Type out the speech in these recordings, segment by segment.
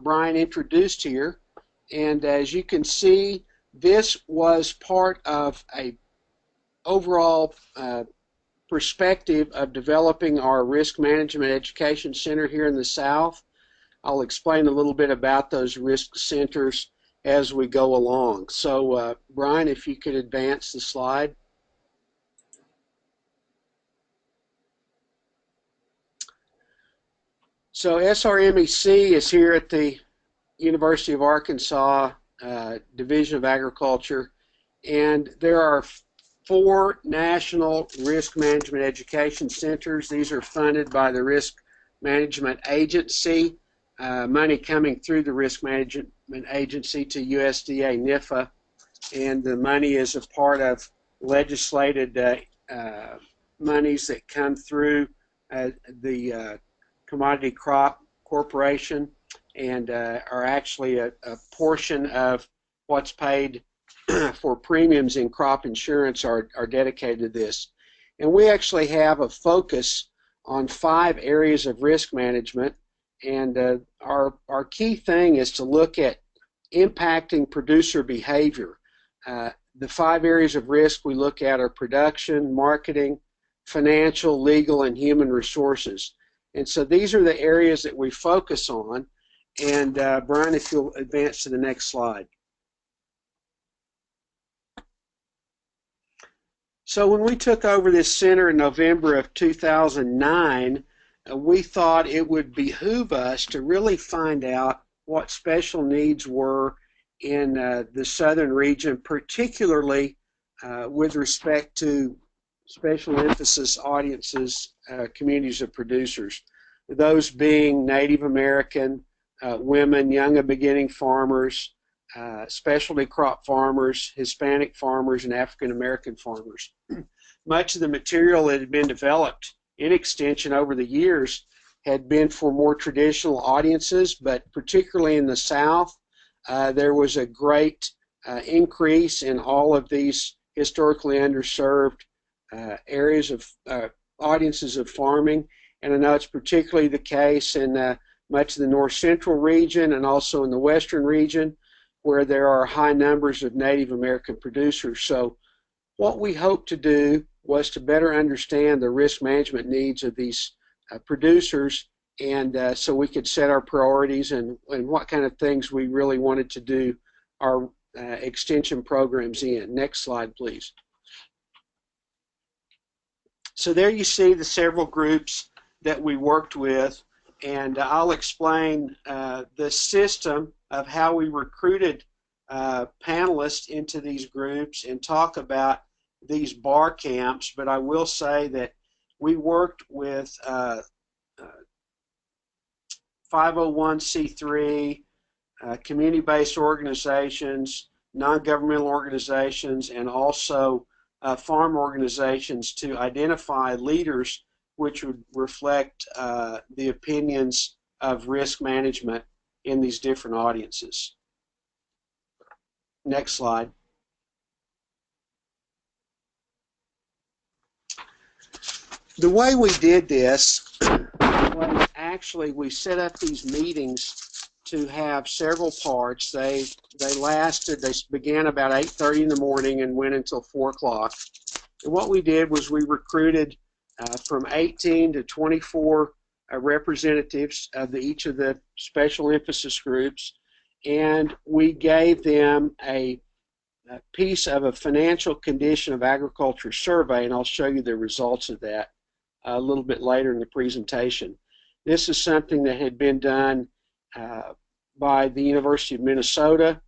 Brian introduced here, and as you can see, this was part of a overall perspective of developing our Risk Management Education Center here in the South. I'll explain a little bit about those risk centers as we go along. So Brian, if you could advance the slide. So SRMEC is here at the University of Arkansas Division of Agriculture, and there are 4 national risk management education centers. These are funded by the Risk Management Agency, money coming through the Risk Management Agency to USDA NIFA, and the money is a part of legislated monies that come through the Commodity Crop Corporation, and are actually a portion of what's paid for premiums in crop insurance are dedicated to this. And we actually have a focus on 5 areas of risk management, and our key thing is to look at impacting producer behavior. The 5 areas of risk we look at are production, marketing, financial, legal, and human resources. And so these are the areas that we focus on. And Brian, if you'll advance to the next slide. So when we took over this center in November of 2009, we thought it would behoove us to really find out what special needs were in the southern region, particularly with respect to special emphasis audiences, communities of producers, those being Native American, women, young and beginning farmers, specialty crop farmers, Hispanic farmers, and African American farmers. Much of the material that had been developed in Extension over the years had been for more traditional audiences, but particularly in the South, there was a great increase in all of these historically underserved areas of audiences of farming, and I know it's particularly the case in much of the north central region and also in the western region, where there are high numbers of Native American producers. So what we hope to do was to better understand the risk management needs of these producers, and so we could set our priorities and what kind of things we really wanted to do our extension programs in. Next slide, please. So there you see the several groups that we worked with, and I'll explain the system of how we recruited panelists into these groups and talk about these bar camps. But I will say that we worked with 501c3, community-based organizations, non-governmental organizations, and also farm organizations to identify leaders which would reflect the opinions of risk management in these different audiences. Next slide. The way we did this was actually we set up these meetings to have several parts. They began about 8:30 in the morning and went until 4 o'clock. And what we did was we recruited from 18 to 24 representatives of each of the special emphasis groups, and we gave them a piece of a financial condition of agriculture survey, and I'll show you the results of that a little bit later in the presentation. This is something that had been done by the University of Minnesota,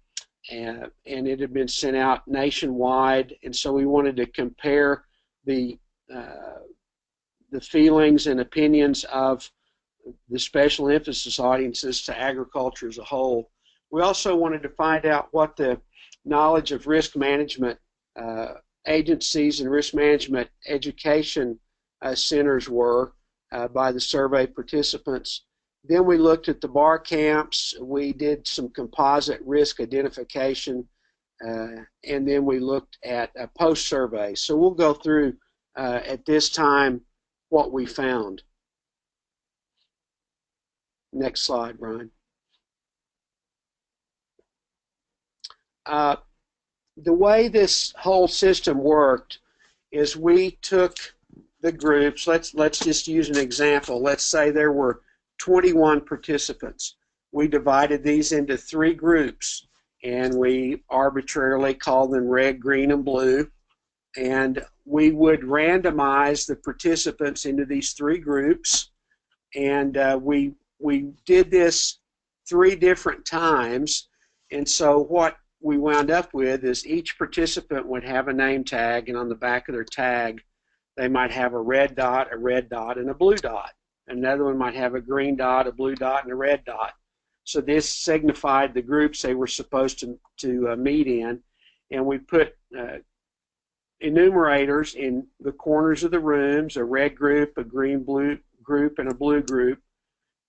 and it had been sent out nationwide, and so we wanted to compare the feelings and opinions of the special emphasis audiences to agriculture as a whole. We also wanted to find out what the knowledge of risk management agencies and risk management education centers were by the survey participants. Then we looked at the bar camps. We did some composite risk identification, and then we looked at a post-survey. So we'll go through at this time what we found. Next slide, Brian. the way this whole system worked is we took the groups. Let's just use an example. Let's say there were 21 participants. We divided these into 3 groups, and we arbitrarily called them red, green, and blue. And we would randomize the participants into these 3 groups, and we did this 3 different times. And so what we wound up with is each participant would have a name tag, and on the back of their tag they might have a red dot, and a blue dot. Another one might have a green dot, a blue dot, and a red dot. So this signified the groups they were supposed to meet in, and we put enumerators in the corners of the rooms, a red group, a green blue group, and a blue group.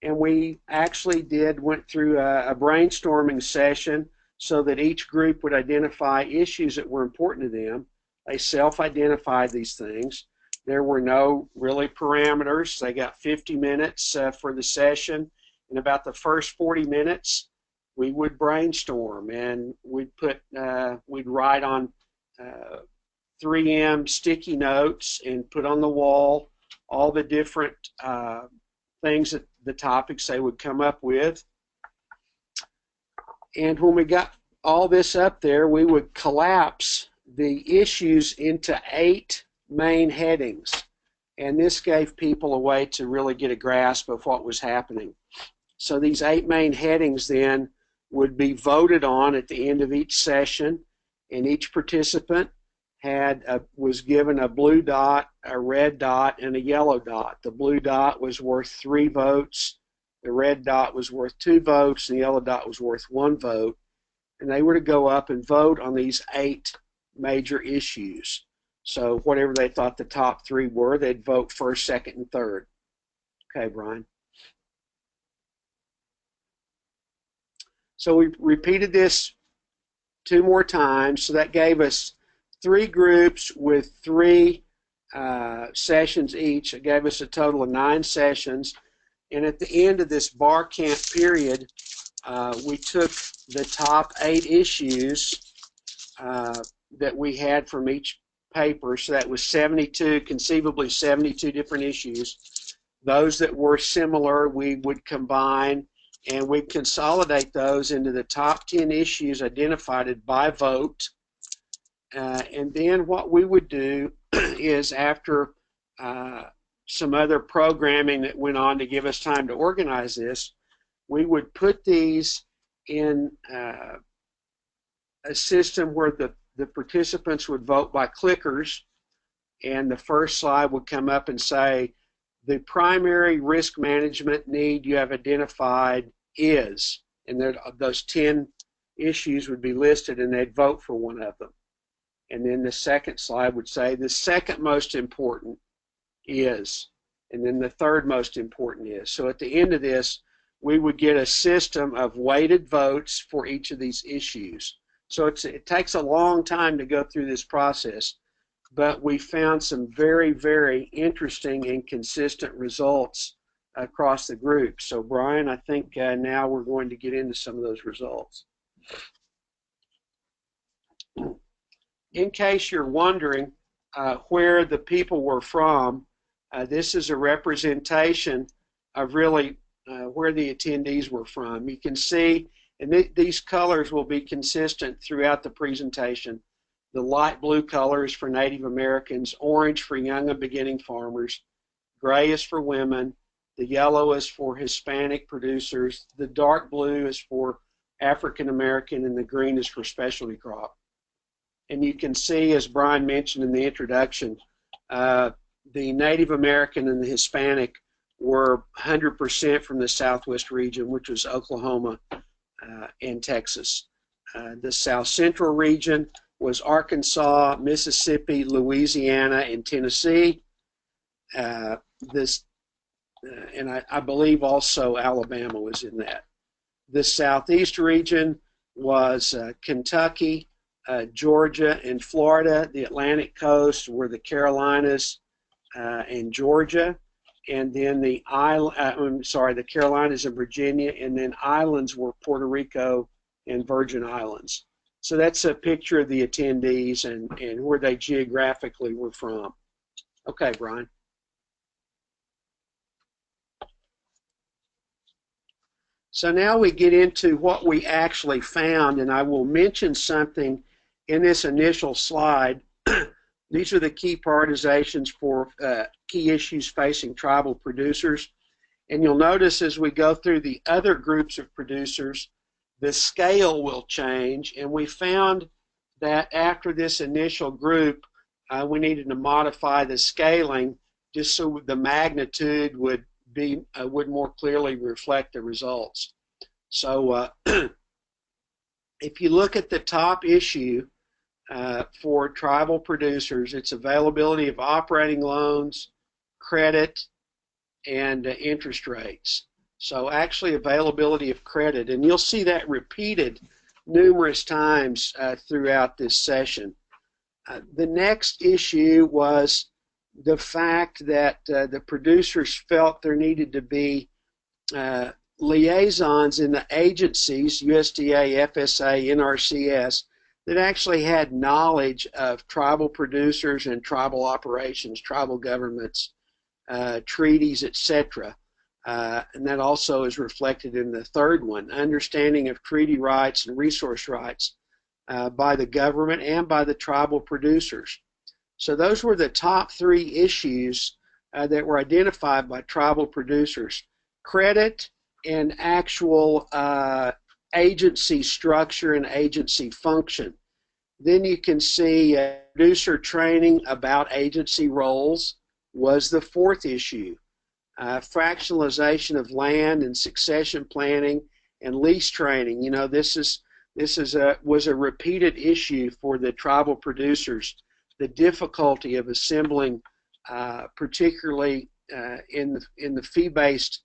And we actually went through a brainstorming session so that each group would identify issues that were important to them. They self-identified these things. There were no really parameters. They got 50 minutes for the session. In about the first 40 minutes, we would brainstorm, and we'd write on 3M sticky notes and put on the wall all the different things, that the topics they would come up with. And when we got all this up there, we would collapse the issues into 8 main headings. And this gave people a way to really get a grasp of what was happening. So these 8 main headings then would be voted on at the end of each session, and each participant was given a blue dot, a red dot, and a yellow dot. The blue dot was worth 3 votes, the red dot was worth 2 votes, and the yellow dot was worth 1 vote. And they were to go up and vote on these 8 major issues. So whatever they thought the top 3 were, they'd vote first, second, and third. Okay, Brian. So we repeated this 2 more times, so that gave us 3 groups with 3 sessions each. It gave us a total of 9 sessions. And at the end of this bar camp period, we took the top 8 issues that we had from each paper. So that was 72, conceivably 72 different issues. Those that were similar, we would combine, and we'd consolidate those into the top 10 issues identified by vote. And then what we would do is, after some other programming that went on to give us time to organize this, we would put these in a system where the participants would vote by clickers, and the first slide would come up and say, the primary risk management need you have identified is, and those 10 issues would be listed, and they'd vote for one of them. And then the second slide would say the second most important is, and then the third most important is. So at the end of this, we would get a system of weighted votes for each of these issues. So it takes a long time to go through this process, but we found some very, very interesting and consistent results across the group. So Brian, I think now we're going to get into some of those results. In case you're wondering where the people were from, this is a representation of really where the attendees were from. You can see, and these colors will be consistent throughout the presentation. The light blue color is for Native Americans, orange for young and beginning farmers, gray is for women, the yellow is for Hispanic producers, the dark blue is for African American, and the green is for specialty crop. And you can see, as Brian mentioned in the introduction, the Native American and the Hispanic were 100% from the Southwest region, which was Oklahoma and Texas. The South Central region was Arkansas, Mississippi, Louisiana, and Tennessee. And I believe also Alabama was in that. The Southeast region was Kentucky, Georgia, and Florida. The Atlantic coast were the Carolinas and Georgia. And then the Carolinas and Virginia, and then islands were Puerto Rico and Virgin Islands. So that's a picture of the attendees and where they geographically were from. Okay, Brian. So now we get into what we actually found, and I will mention something in this initial slide. These are the key prioritizations for key issues facing tribal producers. And you'll notice as we go through the other groups of producers, the scale will change. And we found that after this initial group, we needed to modify the scaling just so the magnitude would more clearly reflect the results. So if you look at the top issue for tribal producers, it's availability of operating loans, credit, and interest rates. So actually availability of credit, and you'll see that repeated numerous times throughout this session. The next issue was the fact that the producers felt there needed to be liaisons in the agencies, USDA, FSA, NRCS, that actually had knowledge of tribal producers and tribal operations, tribal governments, treaties, etc. And that also is reflected in the third one, understanding of treaty rights and resource rights by the government and by the tribal producers. So those were the top three issues that were identified by tribal producers. Credit and actual agency structure and agency function. Then you can see producer training about agency roles was the fourth issue. Fractionalization of land and succession planning and lease training. You know, this was a repeated issue for the tribal producers. The difficulty of assembling, particularly in the fee-based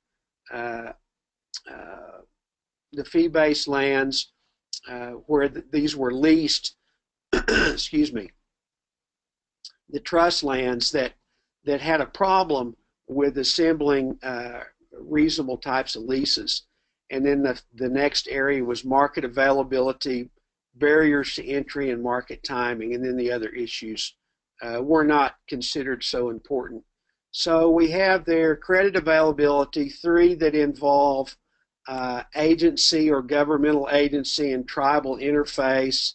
lands where these were leased. Excuse me. The trust lands that had a problem with assembling reasonable types of leases. And then the next area was market availability, barriers to entry, and market timing. And then the other issues were not considered so important. So we have there credit availability, three that involve agency or governmental agency and tribal interface.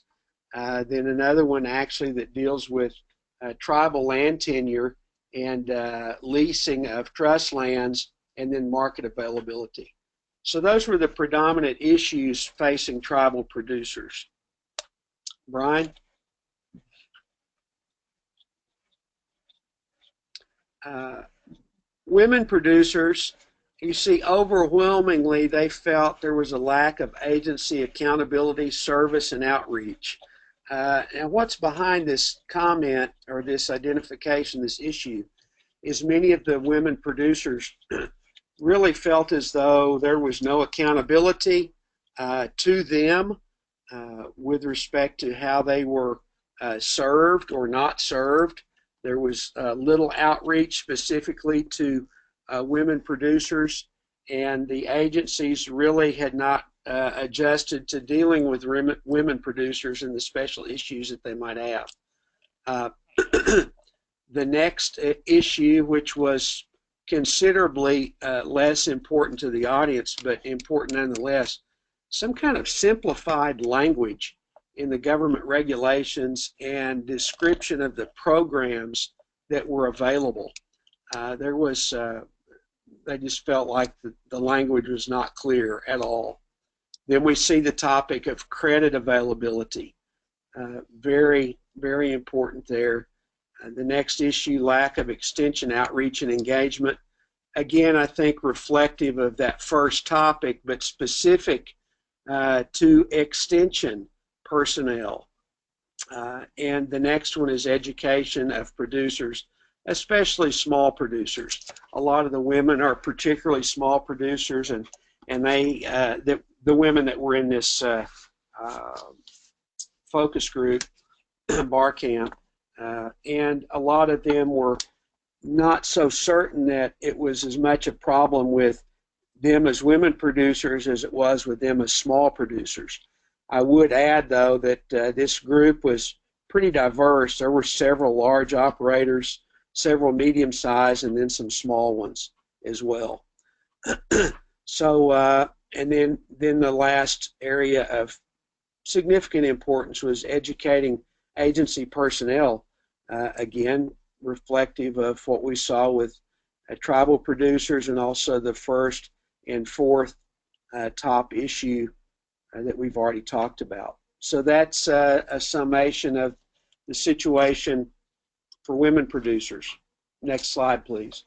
Then another one actually that deals with tribal land tenure and leasing of trust lands, and then market availability. So those were the predominant issues facing tribal producers. Brian? Women producers, you see overwhelmingly they felt there was a lack of agency accountability, service, and outreach. And what's behind this comment or this identification, this issue, is many of the women producers really felt as though there was no accountability to them with respect to how they were served or not served. There was little outreach specifically to women producers, and the agencies really had not adjusted to dealing with women producers and the special issues that they might have. The next issue, which was considerably less important to the audience, but important nonetheless, some kind of simplified language in the government regulations and description of the programs that were available. They just felt like the language was not clear at all. Then we see the topic of credit availability. Very, very important there. The next issue, lack of extension, outreach, and engagement. Again, I think reflective of that first topic, but specific to extension personnel. And the next one is education of producers, especially small producers. A lot of the women are particularly small producers, and the women that were in this focus group, bar camp, and a lot of them were not so certain that it was as much a problem with them as women producers as it was with them as small producers. I would add, though, that this group was pretty diverse. There were several large operators, several medium-sized, and then some small ones as well. So, and then the last area of significant importance was educating agency personnel, again, reflective of what we saw with tribal producers and also the first and fourth top issue that we've already talked about. So that's a summation of the situation for women producers. Next slide, please.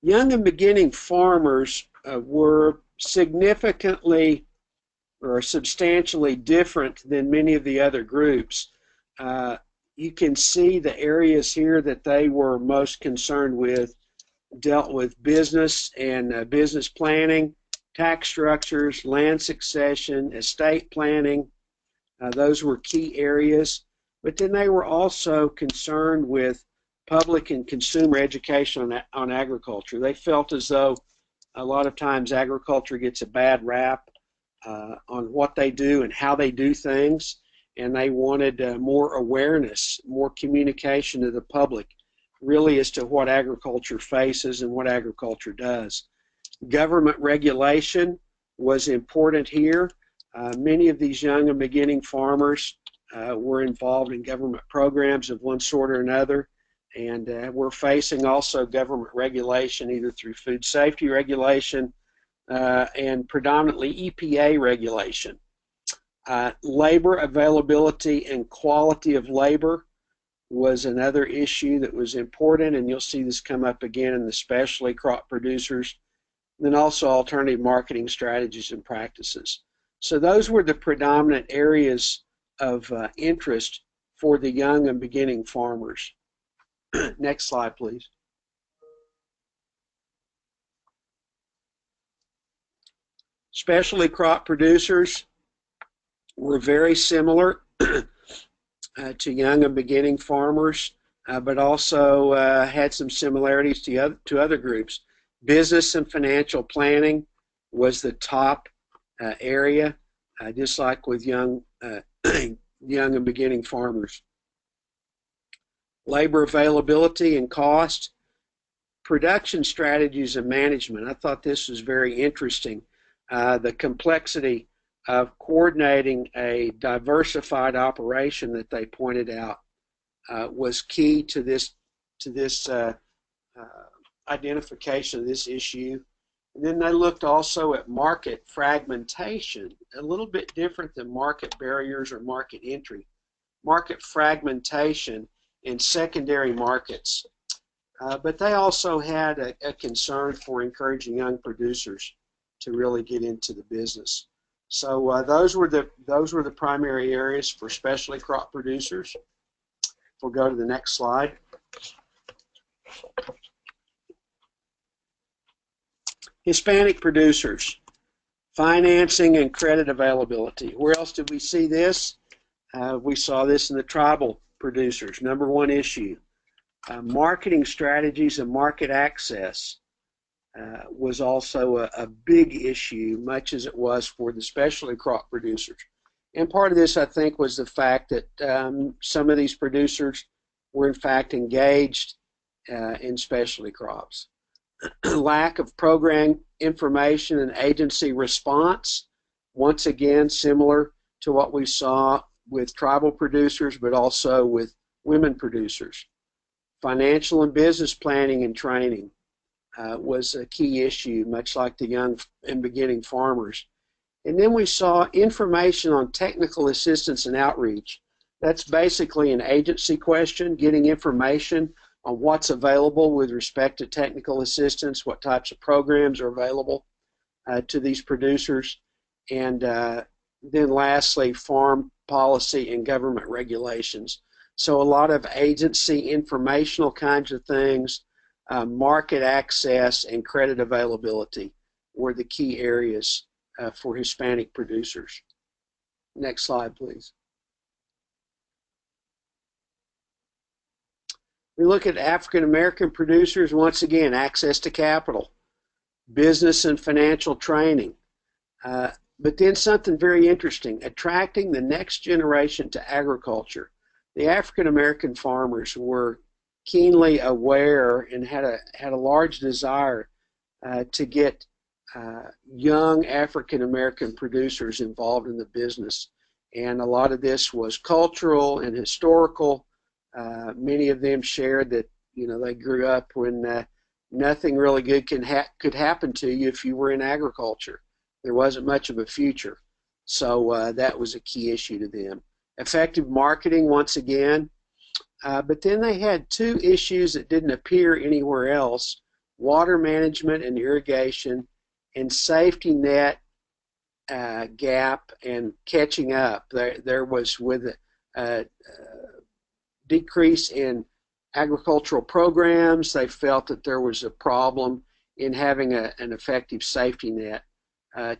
Young and beginning farmers were significantly or substantially different than many of the other groups. You can see the areas here that they were most concerned with dealt with business and business planning, tax structures, land succession, estate planning. Those were key areas. But then they were also concerned with public and consumer education on agriculture. They felt as though a lot of times agriculture gets a bad rap on what they do and how they do things, and they wanted more awareness, more communication to the public, really as to what agriculture faces and what agriculture does. Government regulation was important here. Many of these young and beginning farmers were involved in government programs of one sort or another, and we're facing also government regulation either through food safety regulation and predominantly EPA regulation. Labor availability and quality of labor was another issue that was important, and you'll see this come up again in the specialty crop producers, and then also alternative marketing strategies and practices. So those were the predominant areas of interest for the young and beginning farmers. Next slide, please. Specialty crop producers were very similar to young and beginning farmers, but also had some similarities to other groups. Business and financial planning was the top area, just like with young and beginning farmers. Labor availability and cost, production strategies and management. I thought this was very interesting. The complexity of coordinating a diversified operation that they pointed out was key to this identification of this issue. And then they looked also at market fragmentation, a little bit different than market barriers or market entry. Market fragmentation in secondary markets. But they also had a concern for encouraging young producers to really get into the business. So those were the primary areas for specialty crop producers. We'll go to the next slide. Hispanic producers, financing and credit availability. Where else did we see this? We saw this in the tribal producers. Number one issue. Marketing strategies and market access was also a big issue, much as it was for the specialty crop producers. And part of this, I think, was the fact that some of these producers were in fact engaged in specialty crops. Lack of program information and agency response, once again similar to what we saw with tribal producers, but also with women producers. Financial and business planning and training was a key issue, much like the young and beginning farmers. And then we saw information on technical assistance and outreach. That's basically an agency question, getting information on what's available with respect to technical assistance, what types of programs are available to these producers, and then lastly, farm policy and government regulations. So a lot of agency informational kinds of things, market access and credit availability were the key areas for Hispanic producers. Next slide, please. We look at African American producers, once again, access to capital, business and financial training, But then something very interesting, attracting the next generation to agriculture. The African American farmers were keenly aware and had a large desire to get young African American producers involved in the business. And a lot of this was cultural and historical. Many of them shared that, you know, they grew up when nothing really good could happen to you if you were in agriculture. There wasn't much of a future. So that was a key issue to them. Effective marketing, once again. But then they had two issues that didn't appear anywhere else: water management and irrigation, and safety net gap and catching up. There was, with a decrease in agricultural programs, they felt that there was a problem in having an effective safety net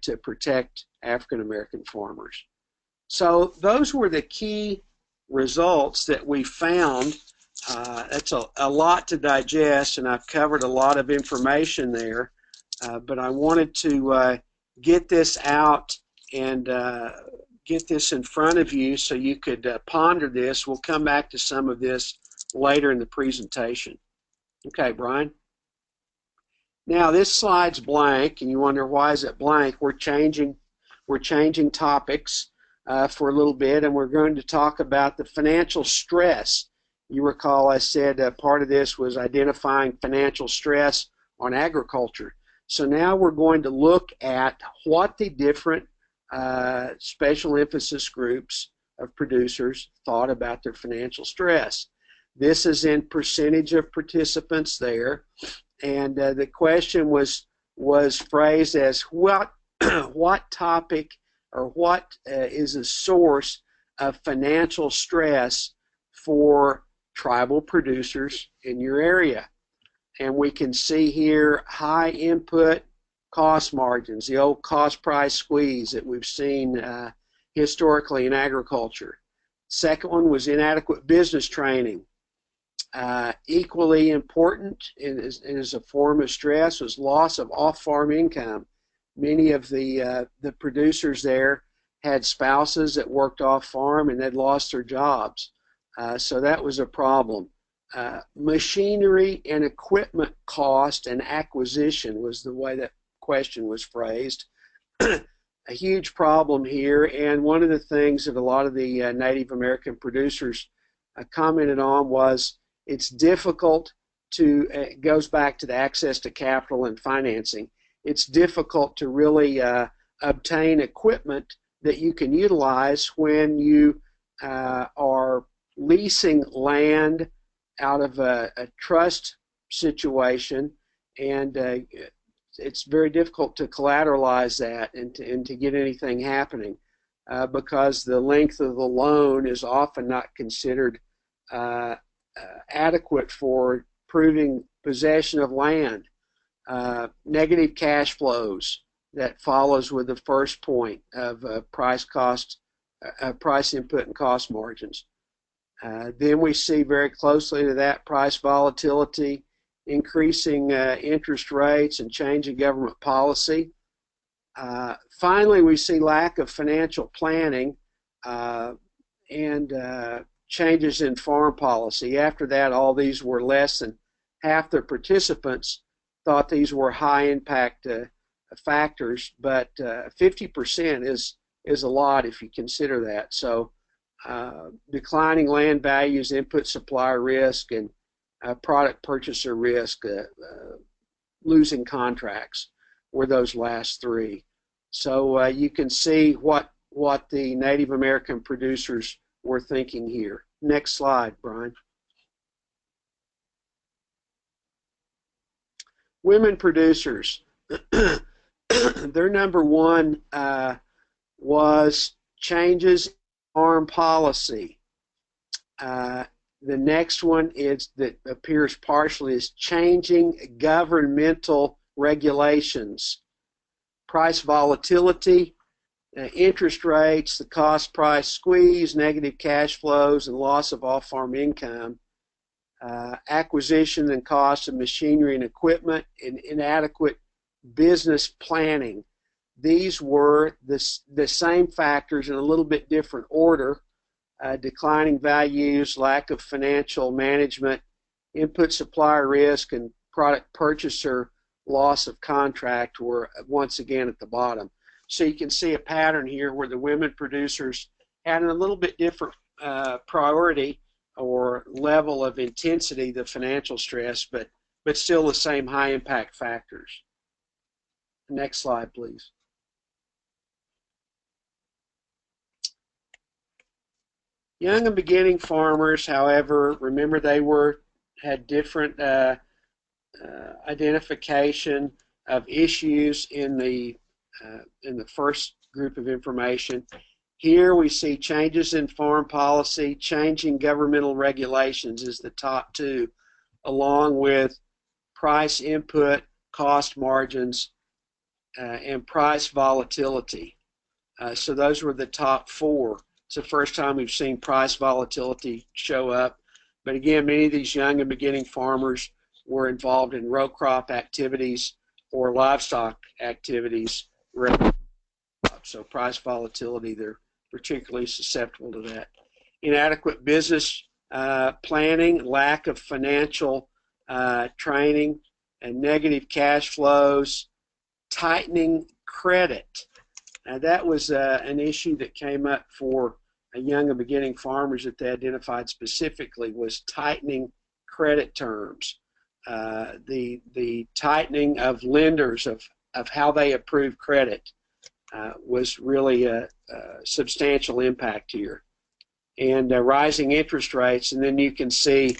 to protect African American farmers. So those were the key results that we found. That's a lot to digest, and I've covered a lot of information there, but I wanted to get this out and get this in front of you so you could ponder this. We'll come back to some of this later in the presentation. Okay, Brian. Now this slide's blank, and you wonder, why is it blank? We're changing topics for a little bit, and we're going to talk about the financial stress. You recall I said part of this was identifying financial stress on agriculture. So now we're going to look at what the different special emphasis groups of producers thought about their financial stress. This is in percentage of participants there, and the question was phrased as what topic or what is a source of financial stress for tribal producers in your area. And we can see here high input cost margins, the old cost price squeeze that we've seen historically in agriculture. Second one was inadequate business training. Equally important as a form of stress was loss of off-farm income. Many of the producers there had spouses that worked off-farm and they'd lost their jobs. So that was a problem. Machinery and equipment cost and acquisition was the way that question was phrased. A huge problem here, and one of the things that a lot of the Native American producers commented on was it's difficult to, it goes back to the access to capital and financing. It's difficult to really obtain equipment that you can utilize when you are leasing land out of a trust situation, and it's very difficult to collateralize that and to get anything happening because the length of the loan is often not considered adequate for proving possession of land. Negative cash flows that follows with the first point of price input and cost margins. Then we see very closely to that price volatility, increasing interest rates, and change in government policy. Finally, we see lack of financial planning and changes in farm policy. After that, all these were less than half the participants thought these were high impact factors, but 50% is a lot if you consider that. So declining land values, input supplier risk, and product purchaser risk, losing contracts were those last three. So you can see what the Native American producers were thinking here. Next slide, Brian. Women producers. Their number one was changes in farm policy. The next one is that appears partially is changing governmental regulations. Price volatility, interest rates, the cost price squeeze, negative cash flows, and loss of off-farm income. Acquisition and cost of machinery and equipment, and inadequate business planning. these were the same factors in a little bit different order. Declining values, lack of financial management, input supplier risk, and product purchaser loss of contract were once again at the bottom. So you can see a pattern here where the women producers had a little bit different priority or level of intensity, the financial stress, but still the same high impact factors. Next slide, please. Young and beginning farmers, however, remember they had different identification of issues in the first group of information. Here we see changes in farm policy, changing governmental regulations is the top two, along with price input, cost margins, and price volatility. So those were the top four. It's the first time we've seen price volatility show up. But again, many of these young and beginning farmers were involved in row crop activities or livestock activities. So price volatility, they're particularly susceptible to that. Inadequate business planning, lack of financial training, and negative cash flows, tightening credit. Now that was an issue that came up for young and beginning farmers that they identified specifically, was tightening credit terms. The tightening of lenders of how they approve credit was really a substantial impact here. And rising interest rates, and then you can see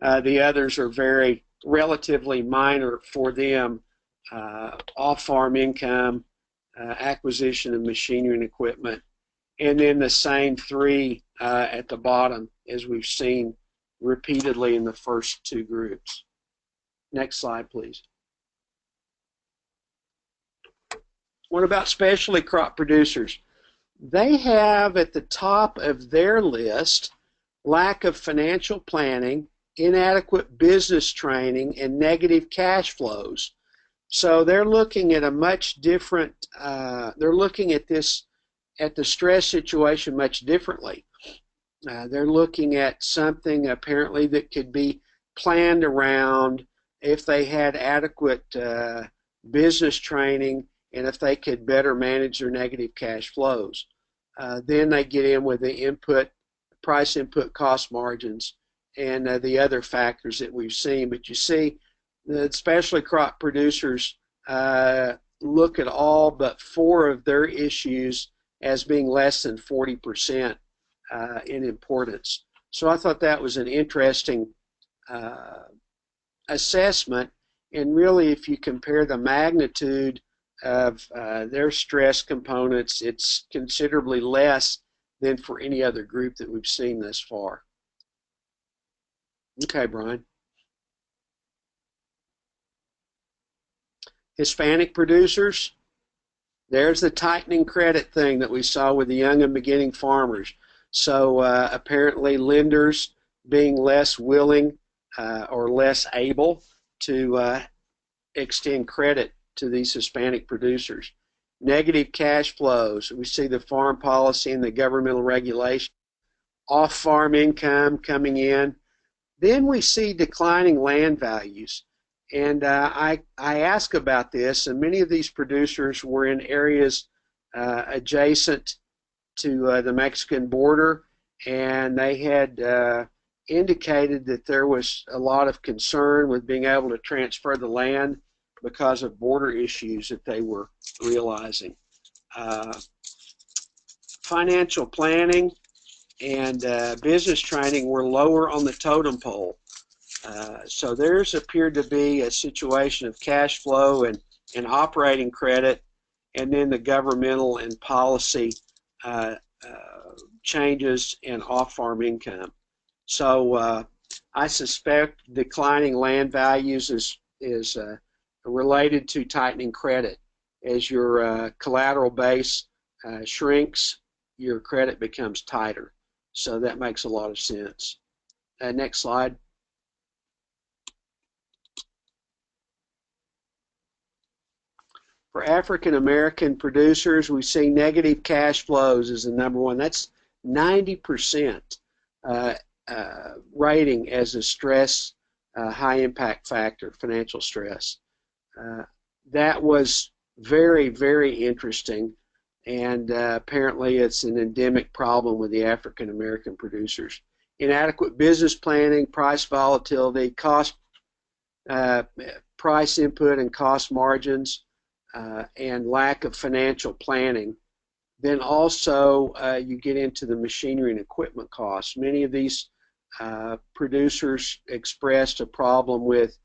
the others are very relatively minor for them. Off-farm income, acquisition of machinery and equipment, and then the same three at the bottom as we've seen repeatedly in the first two groups. Next slide, please. What about specialty crop producers? They have at the top of their list lack of financial planning, inadequate business training, and negative cash flows. So they're looking at a much different, they're looking at this, at the stress situation much differently. They're looking at something apparently that could be planned around if they had adequate business training and if they could better manage their negative cash flows. Then they get in with the input, price input cost margins and the other factors that we've seen. But you see, the specialty crop producers look at all but four of their issues as being less than 40% in importance. So I thought that was an interesting assessment, and really if you compare the magnitude of their stress components, it's considerably less than for any other group that we've seen thus far. Okay, Brian. Hispanic producers, there's the tightening credit thing that we saw with the young and beginning farmers. So apparently lenders being less willing or less able to extend credit to these Hispanic producers. Negative cash flows, we see the farm policy and the governmental regulation. Off-farm income coming in. Then we see declining land values. And I ask about this, and many of these producers were in areas adjacent to the Mexican border, and they had indicated that there was a lot of concern with being able to transfer the land because of border issues that they were realizing. Financial planning and business training were lower on the totem pole. So there's appeared to be a situation of cash flow and operating credit, and then the governmental and policy changes in off-farm income. So I suspect declining land values is related to tightening credit. As your collateral base shrinks, your credit becomes tighter. So that makes a lot of sense. Next slide. For African American producers, we see negative cash flows as the number one. That's 90% rating as a stress, high impact factor, financial stress. That was very, very interesting, and apparently it's an endemic problem with the African American producers. Inadequate business planning, price volatility, cost, price input and cost margins, and lack of financial planning. Then also you get into the machinery and equipment costs. Many of these producers expressed a problem with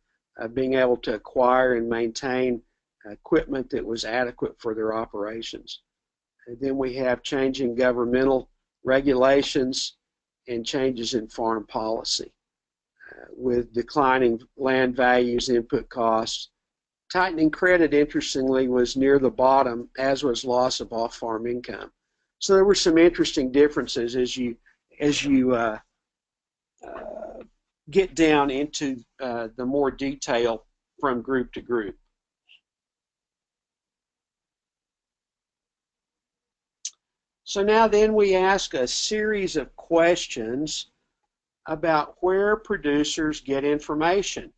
being able to acquire and maintain equipment that was adequate for their operations. And then we have changing governmental regulations and changes in foreign policy with declining land values, input costs. Tightening credit, interestingly, was near the bottom, as was loss of off-farm income. So there were some interesting differences as you get down into the more detail from group to group. So now then we ask a series of questions about where producers get information.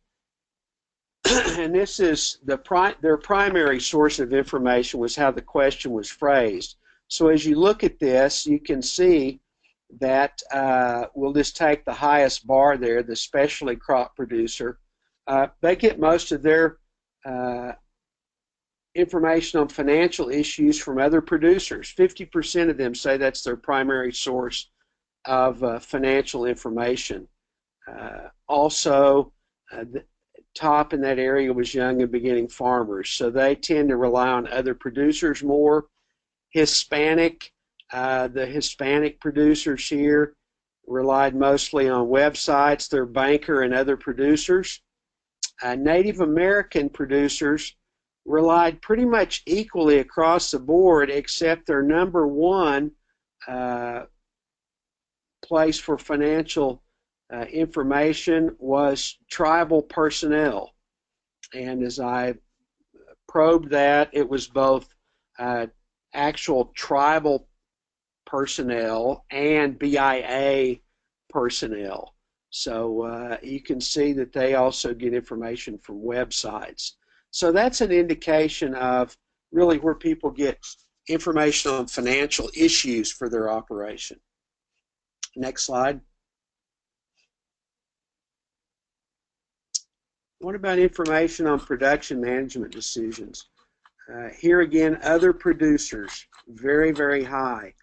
And this is their primary source of information was how the question was phrased. So as you look at this, you can see that we'll just take the highest bar there, the specialty crop producer. They get most of their information on financial issues from other producers. 50% of them say that's their primary source of financial information. Also, the top in that area was young and beginning farmers, so they tend to rely on other producers more. Hispanic, the Hispanic producers here relied mostly on websites, their banker and other producers. Native American producers relied pretty much equally across the board, except their number one place for financial information was tribal personnel. And as I probed that, it was both actual tribal personnel and BIA personnel. So you can see that they also get information from websites. So that's an indication of really where people get information on financial issues for their operation. Next slide. What about information on production management decisions? Here again, other producers, very, very high.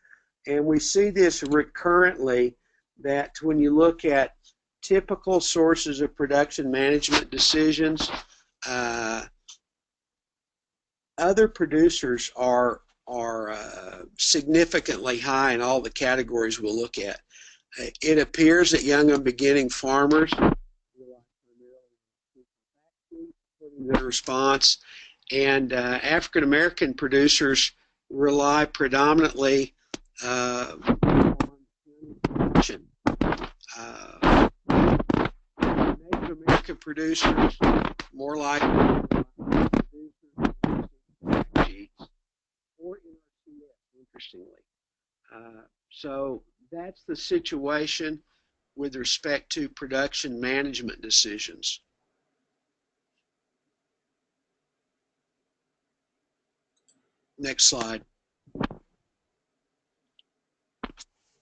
And we see this recurrently, that when you look at typical sources of production management decisions, other producers are significantly high in all the categories we'll look at. It appears that young and beginning farmers their response, and African American producers rely predominantly on production. Native American producers more likely or NRCS, interestingly. So that's the situation with respect to production management decisions. Next slide.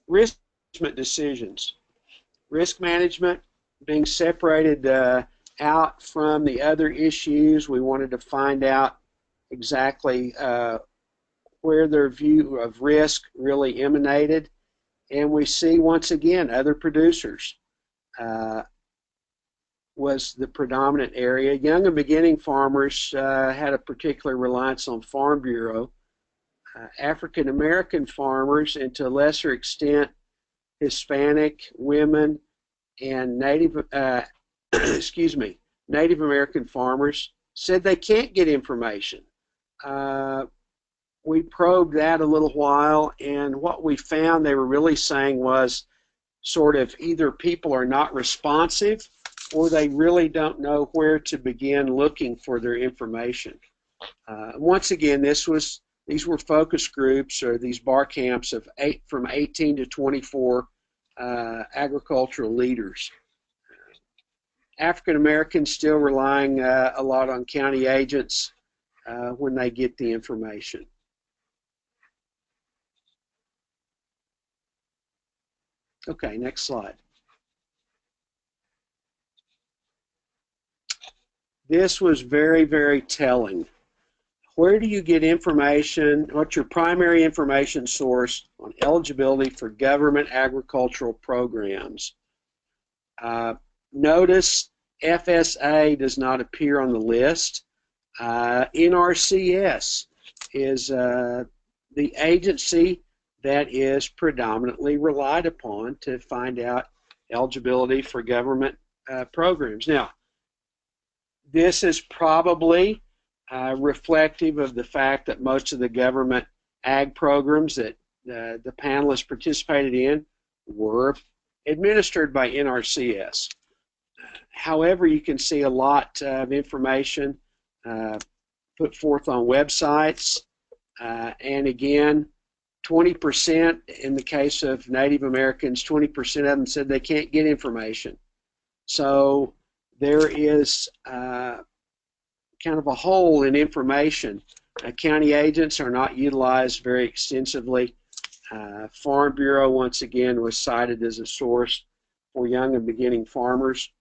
Risk management decisions. Risk management being separated out from the other issues. We wanted to find out exactly where their view of risk really emanated. And we see once again other producers was the predominant area. Young and beginning farmers had a particular reliance on Farm Bureau. African American farmers, and to a lesser extent Hispanic, women, and Native Native American farmers said they can't get information. We probed that a little while, and what we found they were really saying was sort of either people are not responsive or they really don't know where to begin looking for their information. Once again, these were focus groups, or these bar camps of from 18 to 24 agricultural leaders. African Americans still relying a lot on county agents when they get the information. Okay, next slide. This was very, very telling. Where do you get information? What's your primary information source on eligibility for government agricultural programs? Notice FSA does not appear on the list. NRCS is the agency that is predominantly relied upon to find out eligibility for government programs. Now, this is probably reflective of the fact that most of the government ag programs that the panelists participated in were administered by NRCS. However, you can see a lot of information put forth on websites, and again, 20% in the case of Native Americans, 20% of them said they can't get information. So there is kind of a hole in information. County agents are not utilized very extensively. Farm Bureau, once again, was cited as a source for young and beginning farmers.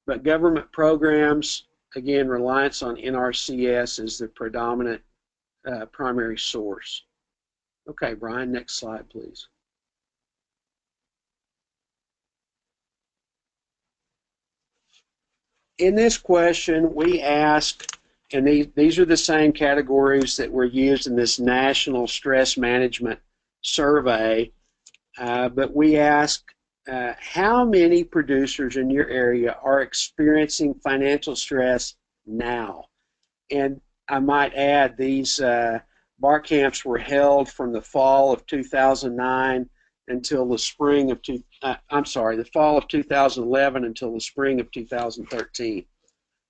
But government programs, again, reliance on NRCS is the predominant primary source. Okay, Brian, next slide, please. In this question, we asked, and these are the same categories that were used in this National Stress Management Survey, but we asked how many producers in your area are experiencing financial stress now? And I might add, these bar camps were held from the fall of 2009 until the spring of the fall of 2011 until the spring of 2013.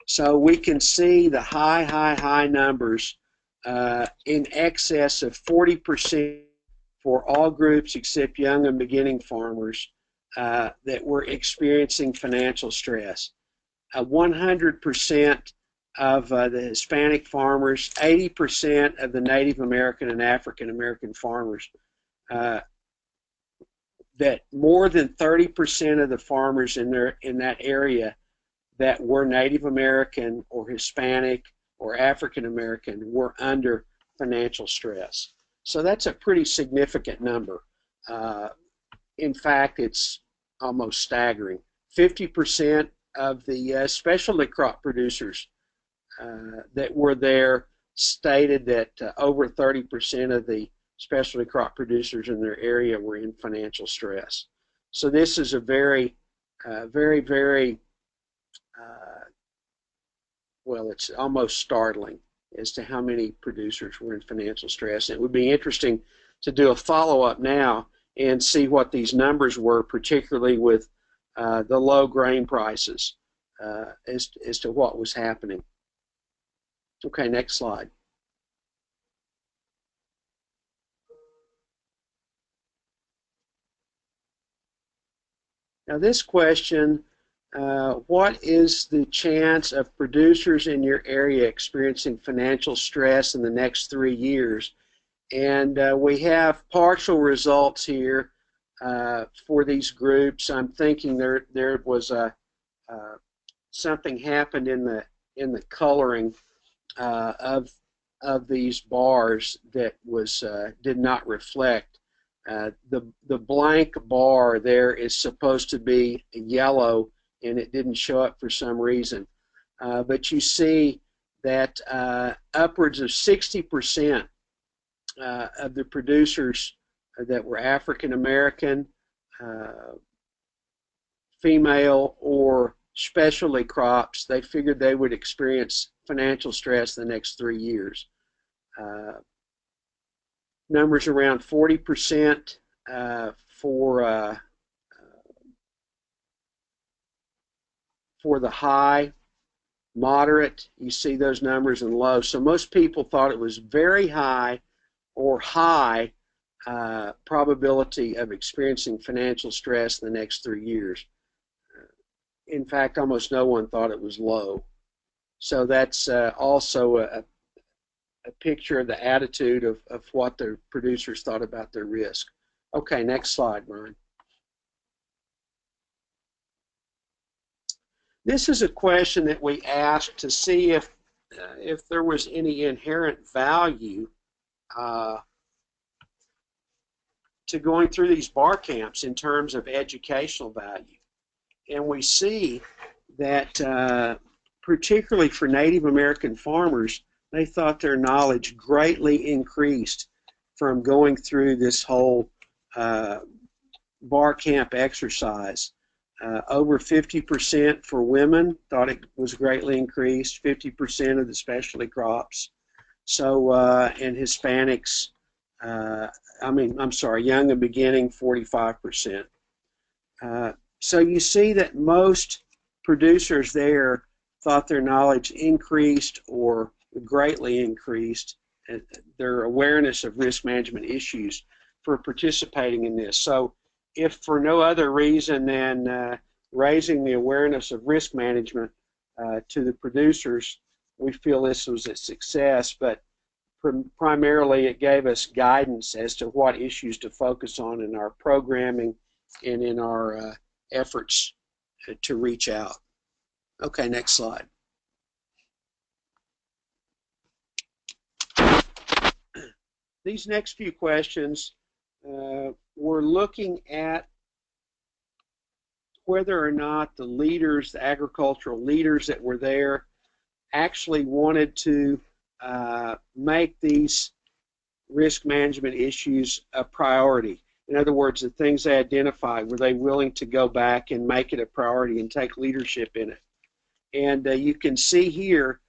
So we can see the high numbers in excess of 40% for all groups except young and beginning farmers that were experiencing financial stress. 100% of the Hispanic farmers, 80% of the Native American and African American farmers, that more than 30% of the farmers in that area that were Native American or Hispanic or African American were under financial stress. So that's a pretty significant number. In fact, it's almost staggering. 50% of the specialty crop producers that were there stated that over 30% of the specialty crop producers in their area were in financial stress. So this is a very, very, well, it's almost startling as to how many producers were in financial stress. It would be interesting to do a follow-up now and see what these numbers were, particularly with the low grain prices, as to what was happening. Okay, next slide. Now this question, what is the chance of producers in your area experiencing financial stress in the next 3 years? And we have partial results here for these groups. I'm thinking there was something happened in the coloring of these bars that was did not reflect. The blank bar there is supposed to be yellow, and it didn't show up for some reason. But you see that upwards of 60% of the producers that were African American, female, or specialty crops, they figured they would experience financial stress the next 3 years. Numbers around 40% for the high moderate, you see those numbers, and low. So most people thought it was very high or high probability of experiencing financial stress in the next 3 years. In fact, almost no one thought it was low. So that's also a picture of the attitude of what the producers thought about their risk. Okay, next slide, Brian. This is a question that we asked to see if there was any inherent value to going through these bar camps in terms of educational value. And we see that particularly for Native American farmers, they thought their knowledge greatly increased from going through this whole bar camp exercise. Over 50% for women thought it was greatly increased, 50% of the specialty crops. So, and Hispanics, young and beginning, 45%. So you see that most producers there thought their knowledge increased or greatly increased their awareness of risk management issues for participating in this. So if for no other reason than raising the awareness of risk management to the producers, we feel this was a success, but primarily it gave us guidance as to what issues to focus on in our programming and in our efforts to reach out. Okay, next slide. These next few questions, we're looking at whether or not the leaders, the agricultural leaders that were there, actually wanted to make these risk management issues a priority. In other words, the things they identified, were they willing to go back and make it a priority and take leadership in it? And you can see here,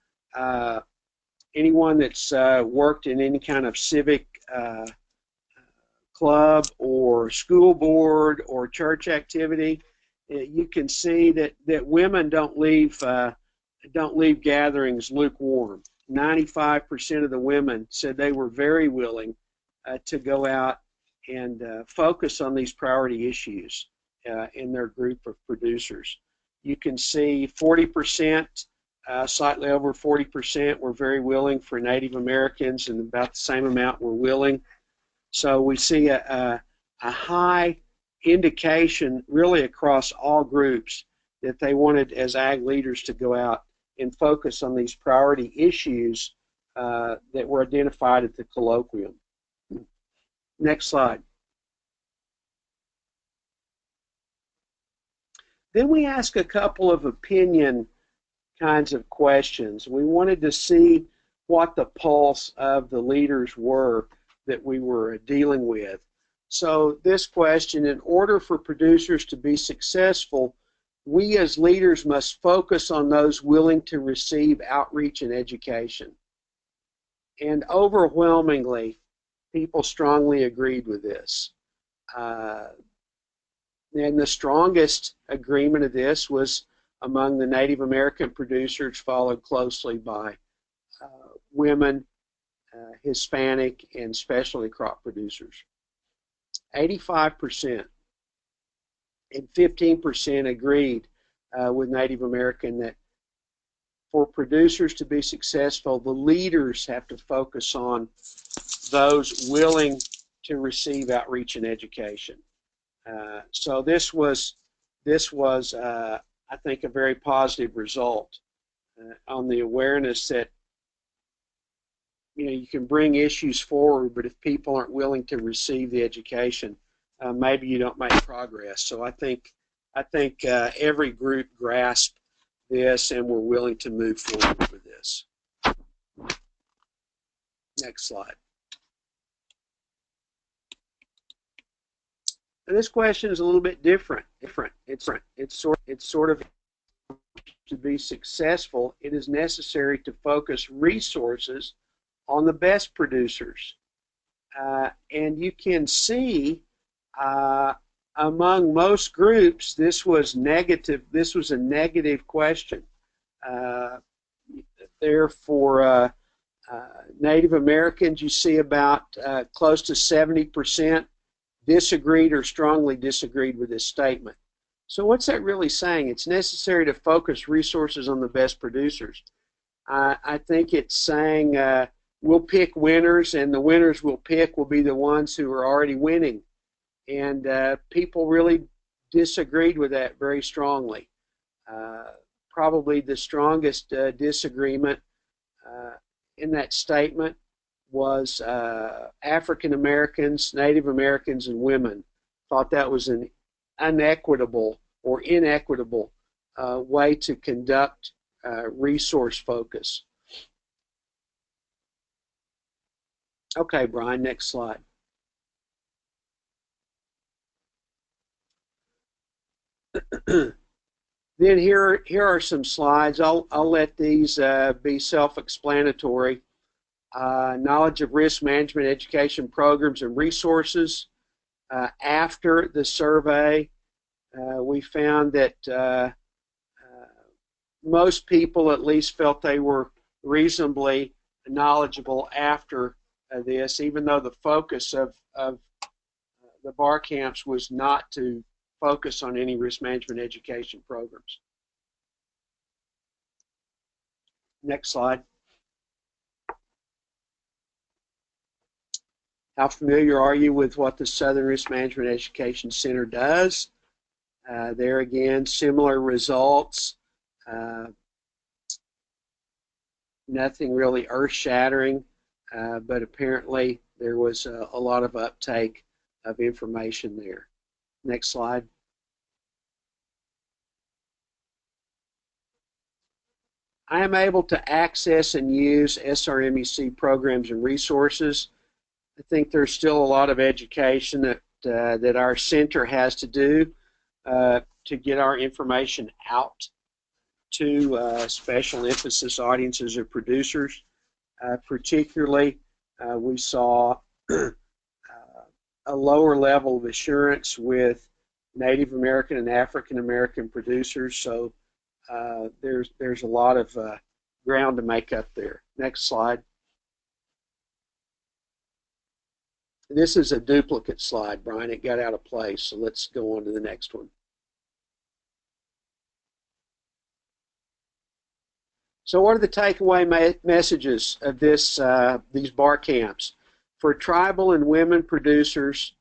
anyone that's worked in any kind of civic club or school board or church activity, you can see that women don't leave gatherings lukewarm. 95% of the women said they were very willing to go out and focus on these priority issues in their group of producers. You can see 40%, slightly over 40% were very willing for Native Americans, and about the same amount were willing. So we see a high indication really across all groups that they wanted as ag leaders to go out and focus on these priority issues that were identified at the colloquium. Next slide. Then we ask a couple of opinion kinds of questions. We wanted to see what the pulse of the leaders were that we were dealing with. So this question, in order for producers to be successful, we as leaders must focus on those willing to receive outreach and education. And overwhelmingly, people strongly agreed with this. And the strongest agreement of this was among the Native American producers, followed closely by women, Hispanic, and specialty crop producers. 85% and 15% agreed with Native American that for producers to be successful, the leaders have to focus on those willing to receive outreach and education. So this was I think, a very positive result on the awareness that you can bring issues forward, but if people aren't willing to receive the education, maybe you don't make progress. So I think every group grasped this and were willing to move forward with this. Next slide. And this question is a little bit different. It's sort of to be successful, it is necessary to focus resources on the best producers. And you can see among most groups, this was negative. This was a negative question. there for Native Americans. You see about close to 70% disagreed or strongly disagreed with this statement. So what's that really saying? It's necessary to focus resources on the best producers. I think it's saying we'll pick winners, and the winners we'll pick will be the ones who are already winning. And people really disagreed with that very strongly. Probably the strongest disagreement in that statement was African Americans, Native Americans, and women thought that was an unequitable or inequitable way to conduct resource focus. Okay, Brian, next slide. Then here are some slides. I'll let these be self-explanatory. Knowledge of risk management education programs and resources. After the survey, we found that most people at least felt they were reasonably knowledgeable after this, even though the focus of the bar camps was not to focus on any risk management education programs. Next slide. How familiar are you with what the Southern Risk Management Education Center does? There again, similar results. Nothing really earth-shattering, but apparently there was a lot of uptake of information there. Next slide. I am able to access and use SRMEC programs and resources. I think there's still a lot of education that our center has to do to get our information out to special emphasis audiences or producers. Particularly, we saw a lower level of assurance with Native American and African American producers, so there's a lot of ground to make up there. Next slide. This is a duplicate slide, Brian. It got out of place, so let's go on to the next one. So what are the takeaway messages of these bar camps? For tribal and women producers,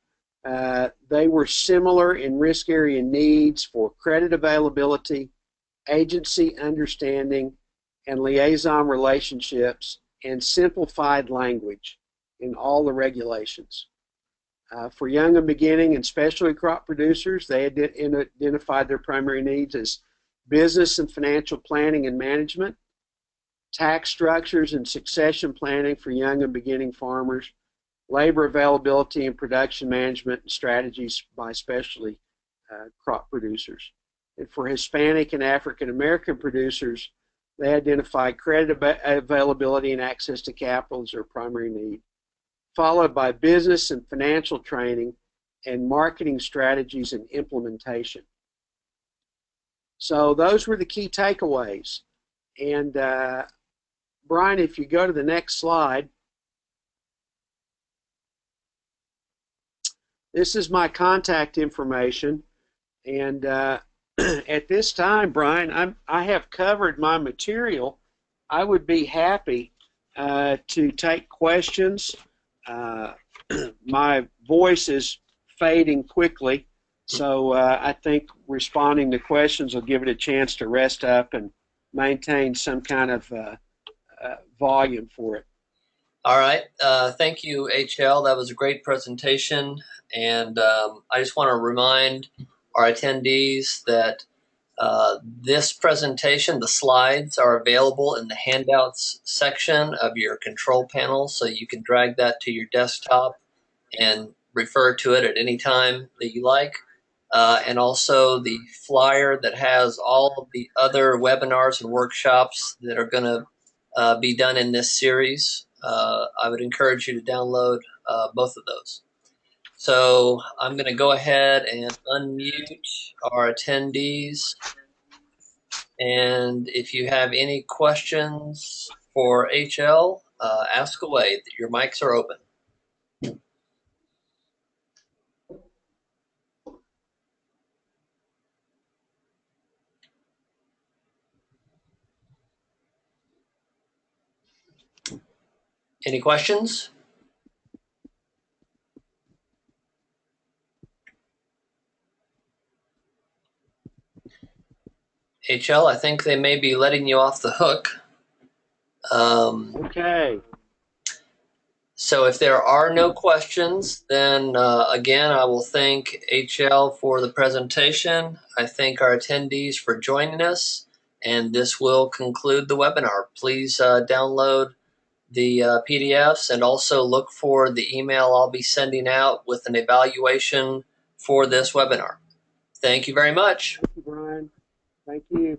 they were similar in risk area needs for credit availability, agency understanding, and liaison relationships, and simplified language in all the regulations. For young and beginning and specialty crop producers, they identified their primary needs as business and financial planning and management, tax structures and succession planning for young and beginning farmers, labor availability and production management and strategies by specialty crop producers. And for Hispanic and African American producers, they identified credit availability and access to capital as their primary need, followed by business and financial training and marketing strategies and implementation. So those were the key takeaways. And Brian, if you go to the next slide, this is my contact information. And at this time, Brian, I have covered my material. I would be happy to take questions. My voice is fading quickly, so I think responding to questions will give it a chance to rest up and maintain some kind of volume for it. All right. Thank you, HL. That was a great presentation. And I just want to remind our attendees that this presentation, the slides, are available in the handouts section of your control panel, so you can drag that to your desktop and refer to it at any time that you like. And also the flyer that has all of the other webinars and workshops that are going to be done in this series. I would encourage you to download both of those. So I'm going to go ahead and unmute our attendees. And if you have any questions for HL, ask away. Your mics are open. Any questions? HL, I think they may be letting you off the hook. Okay. So if there are no questions, then again, I will thank HL for the presentation. I thank our attendees for joining us, and this will conclude the webinar. Please download the PDFs and also look for the email I'll be sending out with an evaluation for this webinar. Thank you very much. Thank you, Brian. Thank you.